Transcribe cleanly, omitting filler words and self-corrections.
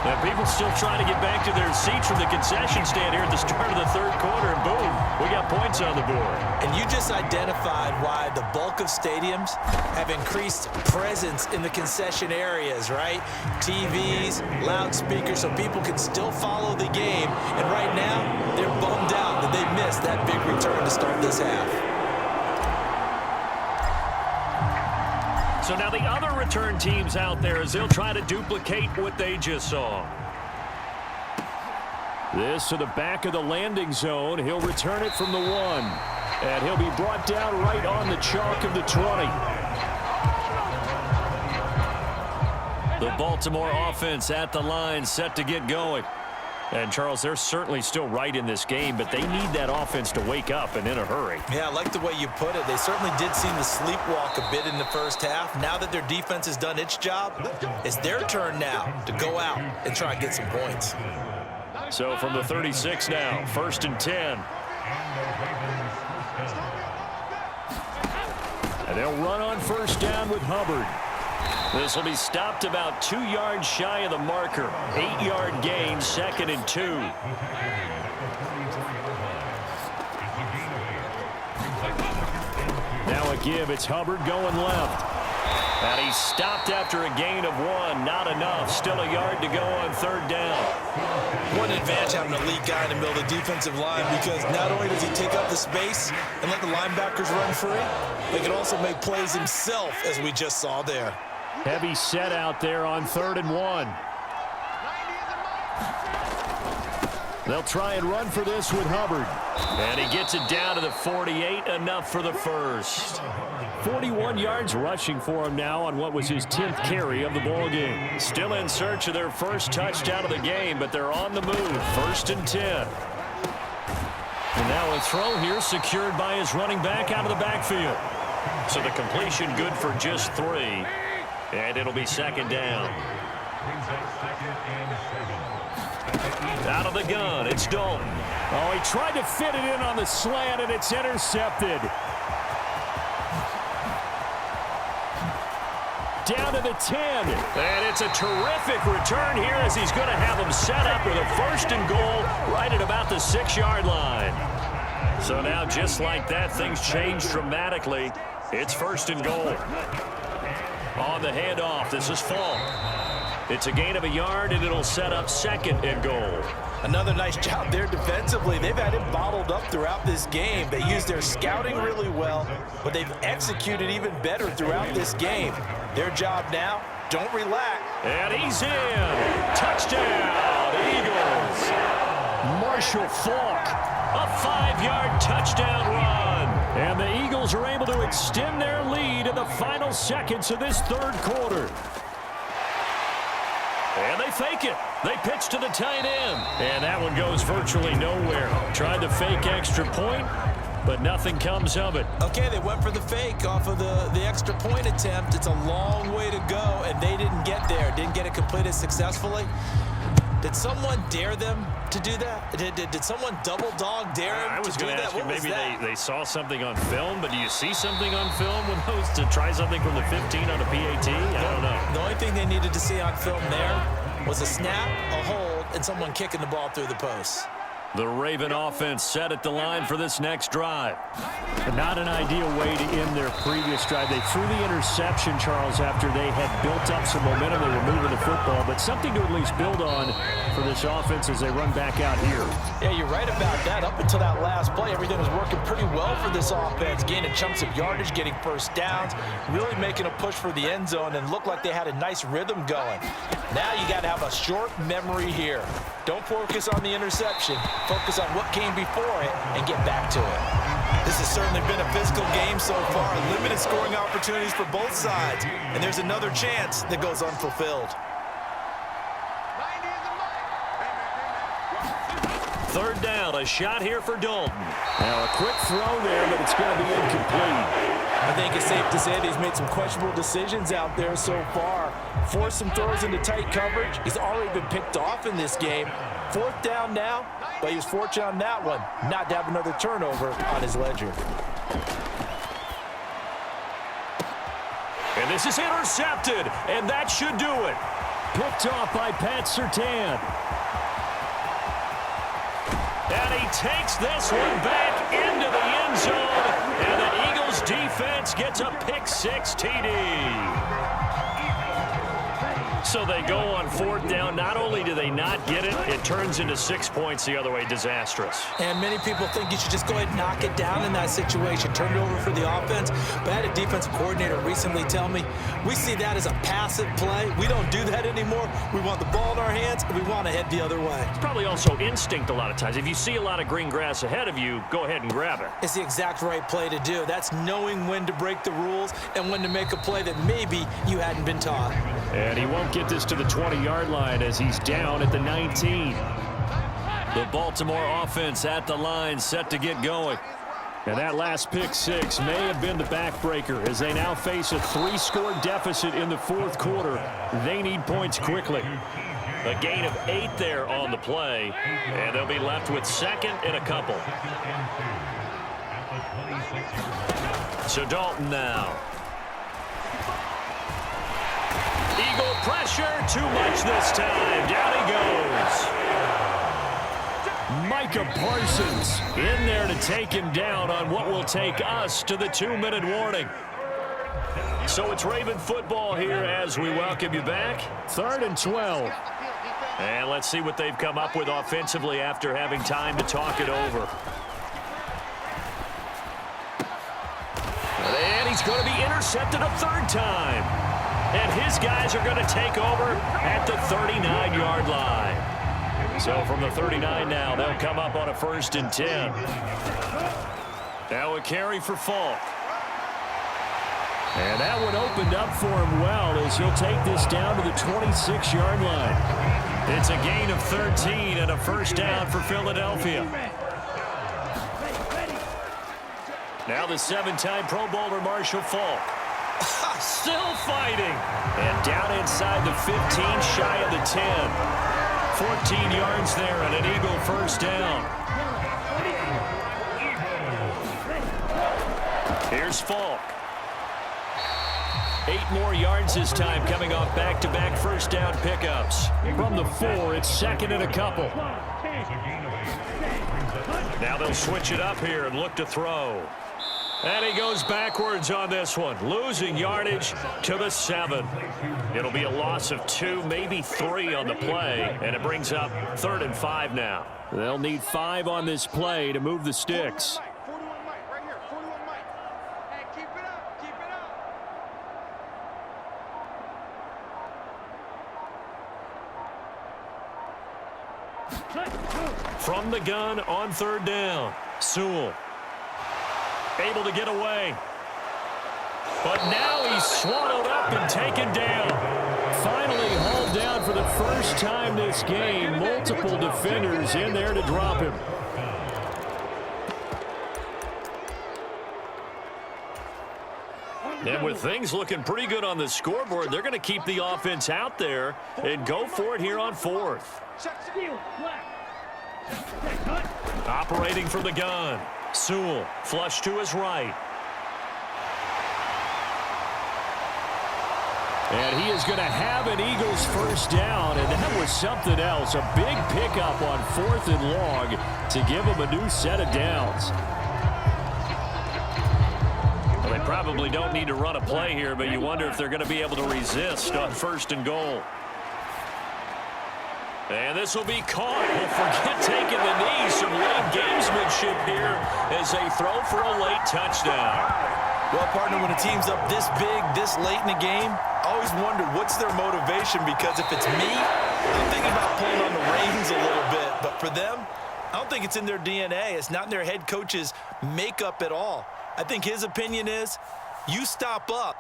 And people still trying to get back to their seats from the concession stand here at the start of the third quarter, and boom, we got points on the board. And you just identified why the bulk of stadiums have increased presence in the concession areas, right? TVs, loudspeakers, so people can still follow the game. And right now, they're bummed out that they missed that big return to start this half. So now the other return teams out there as they'll try to duplicate what they just saw. This to the back of the landing zone. He'll return it from the 1. And he'll be brought down right on the chalk of the 20. The Baltimore offense at the line, set to get going. And, Charles, they're certainly still right in this game, but they need that offense to wake up and in a hurry. Yeah, I like the way you put it. They certainly did seem to sleepwalk a bit in the first half. Now that their defense has done its job, it's their turn now to go out and try and get some points. So from the 36 now, 1st and 10. And they'll run on first down with Hubbard. This will be stopped about 2 yards shy of the marker. 8-yard gain, 2nd and 2. Now a give. It's Hubbard going left. And he's stopped after a gain of 1. Not enough. Still a yard to go on 3rd down. What an advantage having an elite guy in the middle of the defensive line, because not only does he take up the space and let the linebackers run free, but he can also make plays himself, as we just saw there. Heavy set out there on 3rd and 1. They'll try and run for this with Hubbard. And he gets it down to the 48, enough for the first. 41 yards rushing for him now on what was his 10th carry of the ball game. Still in search of their first touchdown of the game, but they're on the move. 1st and 10. And now a throw here secured by his running back out of the backfield. So the completion good for just 3. And it'll be 2nd down. Out of the gun, it's Dalton. Oh, he tried to fit it in on the slant, and it's intercepted. Down to the 10. And it's a terrific return here as he's going to have him set up with a 1st and goal right at about the 6-yard line. So now, just like that, things change dramatically. It's 1st and goal. On the handoff, this is Falk. It's a gain of a yard, and it'll set up 2nd and goal. Another nice job there defensively. They've had him bottled up throughout this game. They used their scouting really well, but they've executed even better throughout this game. Their job now, don't relax. And he's in. Touchdown, Eagles. Marshall Falk, a 5-yard touchdown run. And the Eagles are able to extend their lead in the final seconds of this 3rd quarter. And they fake it. They pitch to the tight end. And that one goes virtually nowhere. Tried to fake extra point, but nothing comes of it. Okay, they went for the fake off of the extra point attempt. It's a long way to go, and they didn't get there. Didn't get it completed successfully. Did someone dare them to do that? Did someone double dog dare them to do that? I was going to ask you, maybe they saw something on film, but do you see something on film with those to try something from the 15 on a PAT? I don't know. The only thing they needed to see on film there was a snap, a hold, and someone kicking the ball through the post. The Raven offense set at the line for this next drive. Not an ideal way to end their previous drive. They threw the interception, Charles, after they had built up some momentum. They were moving the football, but something to at least build on for this offense as they run back out here. Yeah, you're right about that. Up until that last play, everything was working pretty well for this offense, gaining chunks of yardage, getting first downs, really making a push for the end zone, and looked like they had a nice rhythm going. Now you got to have a short memory here. Don't focus on the interception. Focus on what came before it and get back to it. This has certainly been a physical game so far. Limited scoring opportunities for both sides. And there's another chance that goes unfulfilled. 3rd down, a shot here for Dalton. Now a quick throw there, but it's going to be incomplete. I think it's safe to say that he's made some questionable decisions out there so far. Forced some throws into tight coverage. He's already been picked off in this game. 4th down now, but he was fortunate on that one not to have another turnover on his ledger. And this is intercepted, and that should do it. picked off by Pat Surtain. And he takes this one back into the end zone. And the Eagles defense gets a pick-6 TD. So they go on 4th down. Not only do they not get it, it turns into 6 points the other way. Disastrous. And many people think you should just go ahead and knock it down in that situation. Turn it over for the offense. But I had a defensive coordinator recently tell me, we see that as a passive play. We don't do that anymore. We want the ball in our hands, and we want to head the other way. It's probably also instinct a lot of times. If you see a lot of green grass ahead of you, go ahead and grab it. It's the exact right play to do. That's knowing when to break the rules and when to make a play that maybe you hadn't been taught. And he won't get this to the 20-yard line as he's down at the 19. The Baltimore offense at the line, set to get going. And that last pick-6 may have been the backbreaker as they now face a 3-score deficit in the 4th quarter. They need points quickly. A gain of 8 there on the play, and they'll be left with 2nd and a couple. So Dalton now. Eagle pressure, too much this time. Down he goes. Micah Parsons in there to take him down on what will take us to the 2-minute warning. So it's Raven football here as we welcome you back. 3rd and 12. And let's see what they've come up with offensively after having time to talk it over. And he's going to be intercepted a 3rd time. And his guys are going to take over at the 39-yard line. So from the 39 now, they'll come up on a 1st and 10. Now a carry for Falk. And that one opened up for him well as he'll take this down to the 26-yard line. It's a gain of 13 and a 1st down for Philadelphia. Now the 7-time Pro Bowler Marshall Falk. Still fighting. And down inside the 15, shy of the 10. 14 yards there and an Eagle 1st down. Here's Falk. 8 more yards this time coming off back-to-back 1st down pickups. From the 4, it's 2nd and a couple. Now they'll switch it up here and look to throw. And he goes backwards on this one, losing yardage to the 7. It'll be a loss of 2, maybe 3 on the play, and it brings up 3rd and 5 now. They'll need 5 on this play to move the sticks. 41 Mike, right here, 41 Mike. Hey, keep it up, keep it up. From the gun on 3rd down, Sewell. Able to get away. But now he's swallowed up and taken down. Finally hauled down for the first time this game. Multiple defenders in there to drop him. And with things looking pretty good on the scoreboard, they're going to keep the offense out there and go for it here on 4th. Operating from the gun. Sewell, flush to his right. And he is going to have an Eagles 1st down, and that was something else. A big pickup on 4th and long to give him a new set of downs. Well, they probably don't need to run a play here, but you wonder if they're going to be able to resist on 1st and goal. And this will be caught. We'll forget taking the knee. Some late gamesmanship here as they throw for a late touchdown. Well, partner, when a team's up this big, this late in the game, I always wonder what's their motivation, because if it's me, I'm thinking about pulling on the reins a little bit. But for them, I don't think it's in their DNA. It's not in their head coach's makeup at all. I think his opinion is, you stop up,